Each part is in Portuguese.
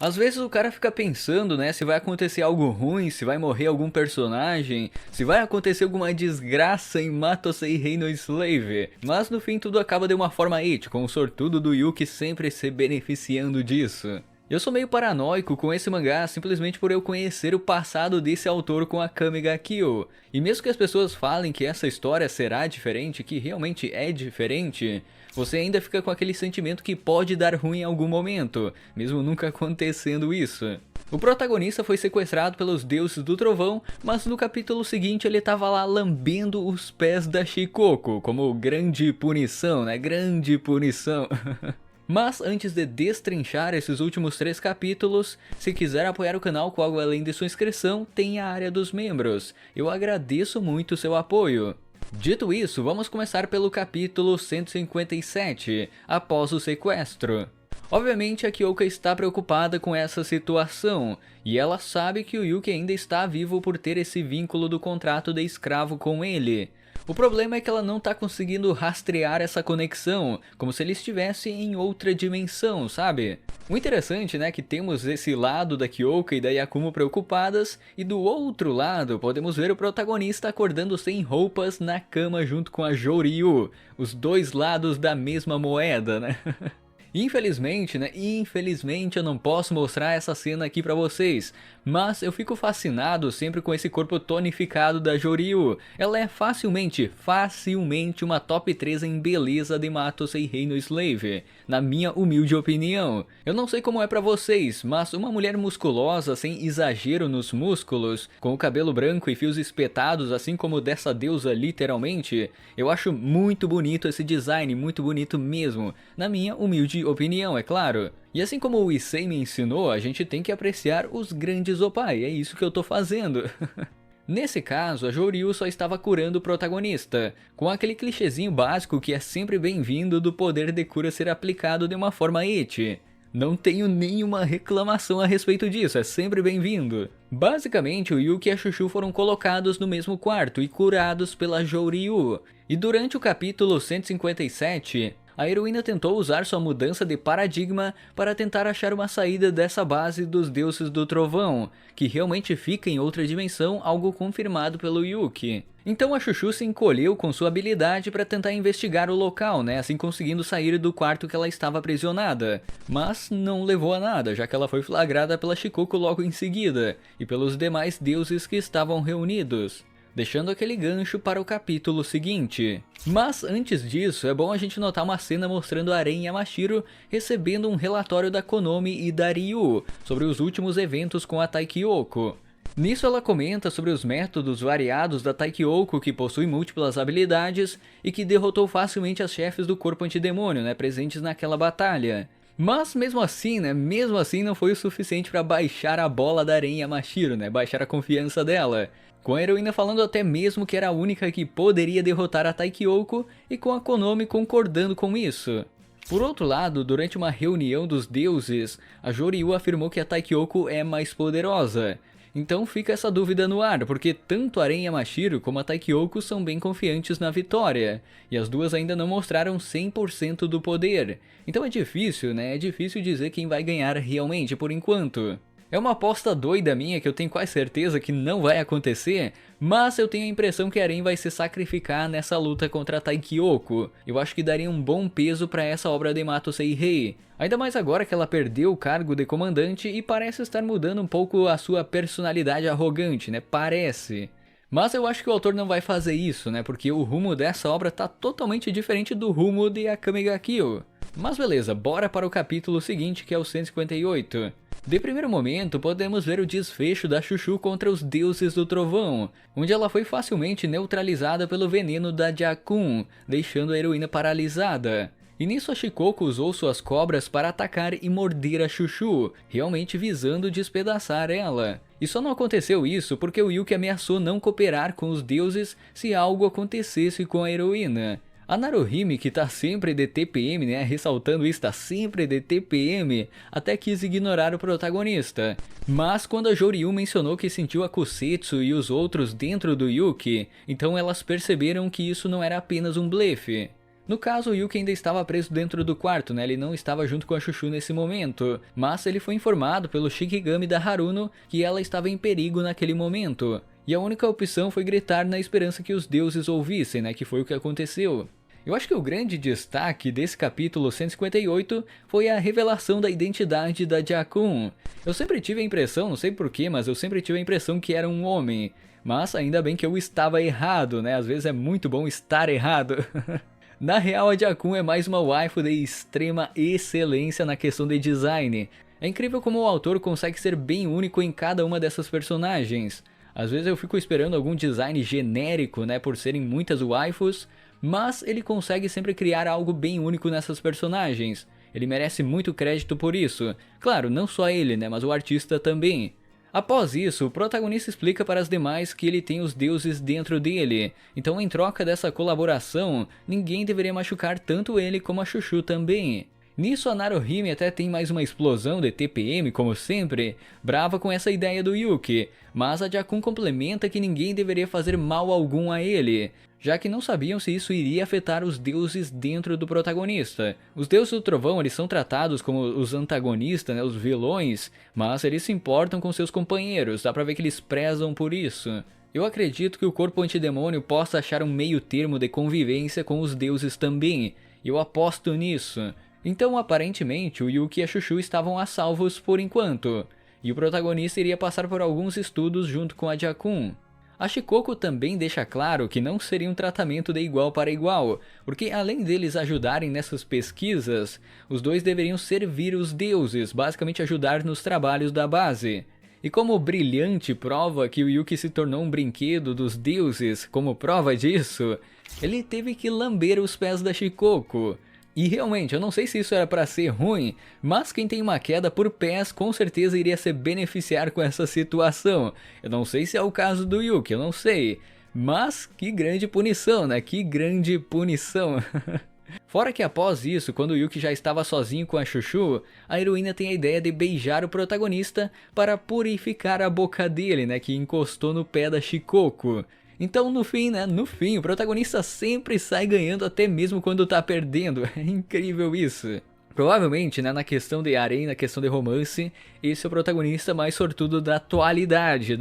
Às vezes o cara fica pensando, né, se vai acontecer algo ruim, se vai morrer algum personagem, se vai acontecer alguma desgraça em Matosei Reino Slave. Mas no fim tudo acaba de uma forma it, com o sortudo do Yuki sempre se beneficiando disso. Eu sou meio paranoico com esse mangá simplesmente por eu conhecer o passado desse autor com a Akame ga Kill. E mesmo que as pessoas falem que essa história será diferente, que realmente é diferente, você ainda fica com aquele sentimento que pode dar ruim em algum momento, mesmo nunca acontecendo isso. O protagonista foi sequestrado pelos deuses do trovão, mas no capítulo seguinte ele estava lá lambendo os pés da Shikoko, como grande punição, né? Grande punição. Mas antes de destrinchar esses últimos 3 capítulos, se quiser apoiar o canal com algo além de sua inscrição, tem a área dos membros. Eu agradeço muito seu apoio. Dito isso, vamos começar pelo capítulo 157, após o sequestro. Obviamente a Kyoka está preocupada com essa situação, e ela sabe que o Yuki ainda está vivo por ter esse vínculo do contrato de escravo com ele. O problema é que ela não está conseguindo rastrear essa conexão, como se ele estivesse em outra dimensão, sabe? O interessante, né, que temos esse lado da Kyoka e da Yakumo preocupadas, e do outro lado podemos ver o protagonista acordando sem roupas na cama junto com a Jouryu, os dois lados da mesma moeda, né? Infelizmente, eu não posso mostrar essa cena aqui pra vocês, mas eu fico fascinado sempre com esse corpo tonificado da Jouryu. Ela é facilmente uma top 3 em beleza de Matosei Reino Slave, na minha humilde opinião. Eu não sei como é pra vocês, mas uma mulher musculosa sem exagero nos músculos, com o cabelo branco e fios espetados assim como dessa deusa literalmente, eu acho muito bonito esse design, muito bonito mesmo, na minha humilde opinião, é claro. E assim como o Issei me ensinou, a gente tem que apreciar os grandes opai, é isso que eu tô fazendo. Nesse caso, a Jouryu só estava curando o protagonista, com aquele clichêzinho básico que é sempre bem-vindo do poder de cura ser aplicado de uma forma it. Não tenho nenhuma reclamação a respeito disso, é sempre bem-vindo. Basicamente, o Yuki e a Chuchu foram colocados no mesmo quarto e curados pela Jouryu. E durante o capítulo 157, a heroína tentou usar sua mudança de paradigma para tentar achar uma saída dessa base dos deuses do trovão, que realmente fica em outra dimensão, algo confirmado pelo Yuki. Então a Chuchu se encolheu com sua habilidade para tentar investigar o local, né, assim conseguindo sair do quarto que ela estava aprisionada. Mas não levou a nada, já que ela foi flagrada pela Shikoko logo em seguida, e pelos demais deuses que estavam reunidos, deixando aquele gancho para o capítulo seguinte. Mas antes disso, é bom a gente notar uma cena mostrando a Aren Yamashiro recebendo um relatório da Konomi e da Ryu sobre os últimos eventos com a Taikyoko. Nisso ela comenta sobre os métodos variados da Taikyoko, que possui múltiplas habilidades e que derrotou facilmente as chefes do corpo antidemônio, né, presentes naquela batalha. Mas mesmo assim não foi o suficiente para baixar a bola da Aren Yamashiro, né, baixar a confiança dela. Com a heroína falando até mesmo que era a única que poderia derrotar a Taikyoko e com a Konomi concordando com isso. Por outro lado, durante uma reunião dos deuses, a Jouryu afirmou que a Taikyoko é mais poderosa. Então fica essa dúvida no ar, porque tanto a Aren Yamashiro como a Taikyoko são bem confiantes na vitória, e as duas ainda não mostraram 100% do poder. Então é difícil, né? É difícil dizer quem vai ganhar realmente por enquanto. É uma aposta doida minha que eu tenho quase certeza que não vai acontecer, mas eu tenho a impressão que a Aren vai se sacrificar nessa luta contra a Taikyoko. Eu acho que daria um bom peso para essa obra de Matosei Rei. Ainda mais agora que ela perdeu o cargo de comandante e parece estar mudando um pouco a sua personalidade arrogante, né? Parece. Mas eu acho que o autor não vai fazer isso, né? Porque o rumo dessa obra tá totalmente diferente do rumo de Akame ga Kill. Mas beleza, bora para o capítulo seguinte, que é o 158. De primeiro momento, podemos ver o desfecho da Chuchu contra os deuses do trovão, onde ela foi facilmente neutralizada pelo veneno da Jakun, deixando a heroína paralisada. E nisso a Shikoko usou suas cobras para atacar e morder a Chuchu, realmente visando despedaçar ela. E só não aconteceu isso porque o Yuki ameaçou não cooperar com os deuses se algo acontecesse com a heroína. A Naruhime, que tá sempre de TPM, né, ressaltando isso, tá sempre de TPM, até quis ignorar o protagonista. Mas quando a Jouryu mencionou que sentiu a Kusetsu e os outros dentro do Yuki, então elas perceberam que isso não era apenas um blefe. No caso, o Yuki ainda estava preso dentro do quarto, né? Ele não estava junto com a Chuchu nesse momento, mas ele foi informado pelo Shikigami da Haruno que ela estava em perigo naquele momento. E a única opção foi gritar na esperança que os deuses ouvissem, né? Que foi o que aconteceu. Eu acho que o grande destaque desse capítulo 158 foi a revelação da identidade da Jakun. Eu sempre tive a impressão, não sei porquê, mas eu sempre tive a impressão que era um homem. Mas ainda bem que eu estava errado, né? Às vezes é muito bom estar errado. Na real, a Jakun é mais uma waifu de extrema excelência na questão de design. É incrível como o autor consegue ser bem único em cada uma dessas personagens. Às vezes eu fico esperando algum design genérico, né, por serem muitas waifus, mas ele consegue sempre criar algo bem único nessas personagens. Ele merece muito crédito por isso. Claro, não só ele, né, mas o artista também. Após isso, o protagonista explica para as demais que ele tem os deuses dentro dele, então em troca dessa colaboração, ninguém deveria machucar tanto ele como a Chuchu também. Nisso a Naruhime até tem mais uma explosão de TPM como sempre, brava com essa ideia do Yuki, mas a Jakun complementa que ninguém deveria fazer mal algum a ele, já que não sabiam se isso iria afetar os deuses dentro do protagonista. Os deuses do trovão eles são tratados como os antagonistas, né, os vilões, mas eles se importam com seus companheiros, dá pra ver que eles prezam por isso. Eu acredito que o corpo antidemônio possa achar um meio termo de convivência com os deuses também, e eu aposto nisso. Então aparentemente o Yuki e a Chuchu estavam a salvos por enquanto, e o protagonista iria passar por alguns estudos junto com a Jakun. A Shikoku também deixa claro que não seria um tratamento de igual para igual, porque além deles ajudarem nessas pesquisas, os dois deveriam servir os deuses, basicamente ajudar nos trabalhos da base. E como brilhante prova que o Yuki se tornou um brinquedo dos deuses, como prova disso, ele teve que lamber os pés da Shikoku. E realmente, eu não sei se isso era pra ser ruim, mas quem tem uma queda por pés com certeza iria se beneficiar com essa situação. Eu não sei se é o caso do Yuki, eu não sei. Mas que grande punição, né? Que grande punição. Fora que após isso, quando o Yuki já estava sozinho com a Chuchu, a heroína tem a ideia de beijar o protagonista para purificar a boca dele, né? Que encostou no pé da Shikoku. Então no fim, o protagonista sempre sai ganhando até mesmo quando tá perdendo, é incrível isso. Provavelmente, na questão de harém, na questão de romance, esse é o protagonista mais sortudo da atualidade,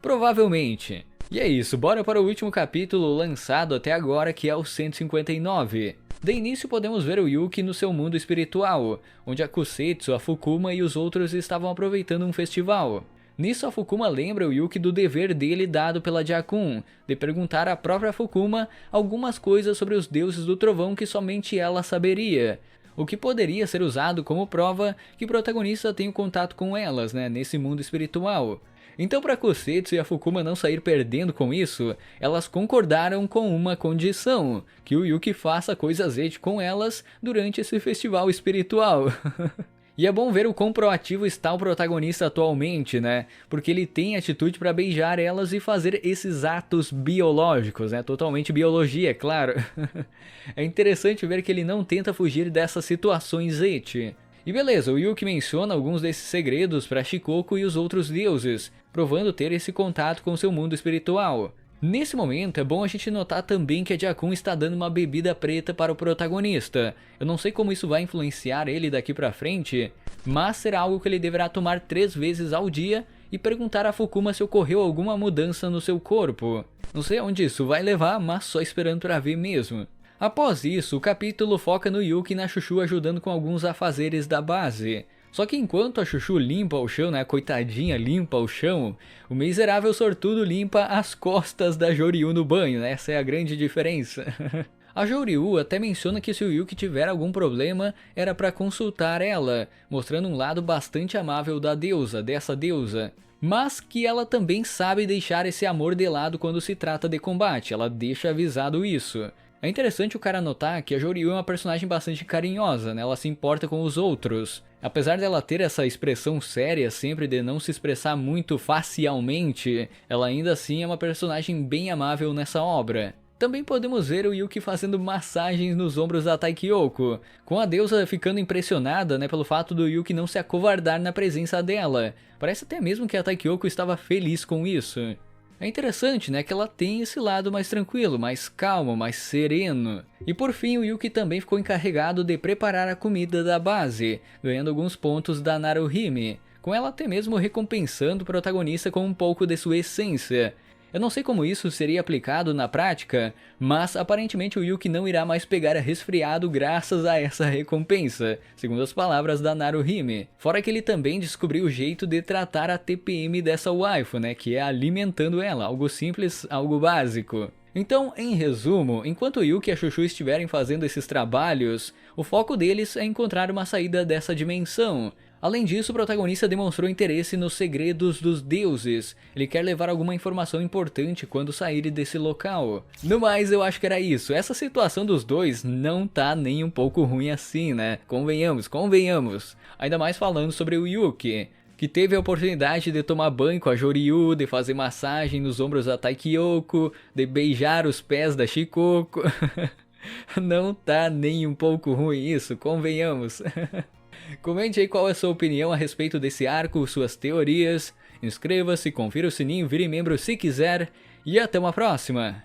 provavelmente. E é isso, bora para o último capítulo lançado até agora, que é o 159. De início podemos ver o Yuki no seu mundo espiritual, onde a Kusetsu, a Fukuma e os outros estavam aproveitando um festival. Nisso a Fukuma lembra o Yuki do dever dele dado pela Jakun, de perguntar à própria Fukuma algumas coisas sobre os deuses do trovão que somente ela saberia, o que poderia ser usado como prova que o protagonista tem um contato com elas, nesse mundo espiritual. Então para Kusetsu e a Fukuma não sair perdendo com isso, elas concordaram com uma condição, que o Yuki faça coisas com elas durante esse festival espiritual. E é bom ver o quão proativo está o protagonista atualmente, porque ele tem atitude para beijar elas e fazer esses atos biológicos, totalmente biologia, é claro. É interessante ver que ele não tenta fugir dessas situações E beleza, o Yuki menciona alguns desses segredos para Shikoku e os outros deuses, provando ter esse contato com seu mundo espiritual. Nesse momento é bom a gente notar também que a Jakun está dando uma bebida preta para o protagonista. Eu não sei como isso vai influenciar ele daqui pra frente, mas será algo que ele deverá tomar 3 vezes ao dia e perguntar a Fukuma se ocorreu alguma mudança no seu corpo. Não sei aonde isso vai levar, mas só esperando pra ver mesmo. Após isso, o capítulo foca no Yuki e na Chuchu ajudando com alguns afazeres da base. Só que enquanto a Chuchu limpa o chão, a coitadinha limpa o chão, o miserável sortudo limpa as costas da Joryu no banho, Essa é a grande diferença. A Joryu até menciona que se o Yuki tiver algum problema, era para consultar ela, mostrando um lado bastante amável dessa deusa. Mas que ela também sabe deixar esse amor de lado quando se trata de combate, ela deixa avisado isso. É interessante o cara notar que a Joryu é uma personagem bastante carinhosa, ela se importa com os outros. Apesar dela ter essa expressão séria sempre de não se expressar muito facialmente, ela ainda assim é uma personagem bem amável nessa obra. Também podemos ver o Yuki fazendo massagens nos ombros da Taikyoko, com a deusa ficando impressionada pelo fato do Yuki não se acovardar na presença dela. Parece até mesmo que a Taikyoko estava feliz com isso. É interessante, né, que ela tem esse lado mais tranquilo, mais calmo, mais sereno. E por fim, o Yuki também ficou encarregado de preparar a comida da base, ganhando alguns pontos da Naruhime, com ela até mesmo recompensando o protagonista com um pouco de sua essência. Eu não sei como isso seria aplicado na prática, mas aparentemente o Yuki não irá mais pegar resfriado graças a essa recompensa, segundo as palavras da Naruhime. Fora que ele também descobriu o jeito de tratar a TPM dessa waifu, né, que é alimentando ela, algo simples, algo básico. Então, em resumo, enquanto o Yuki e a Chuchu estiverem fazendo esses trabalhos, o foco deles é encontrar uma saída dessa dimensão. Além disso, o protagonista demonstrou interesse nos segredos dos deuses. Ele quer levar alguma informação importante quando sair desse local. No mais, eu acho que era isso. Essa situação dos dois não tá nem um pouco ruim assim, né? Convenhamos, convenhamos. Ainda mais falando sobre o Yuki, que teve a oportunidade de tomar banho com a Joryu, de fazer massagem nos ombros da Taikiyoko, de beijar os pés da Shikoko. Não tá nem um pouco ruim isso, convenhamos. Comente aí qual é a sua opinião a respeito desse arco, suas teorias. Inscreva-se, confira o sininho, vire membro se quiser. E até uma próxima!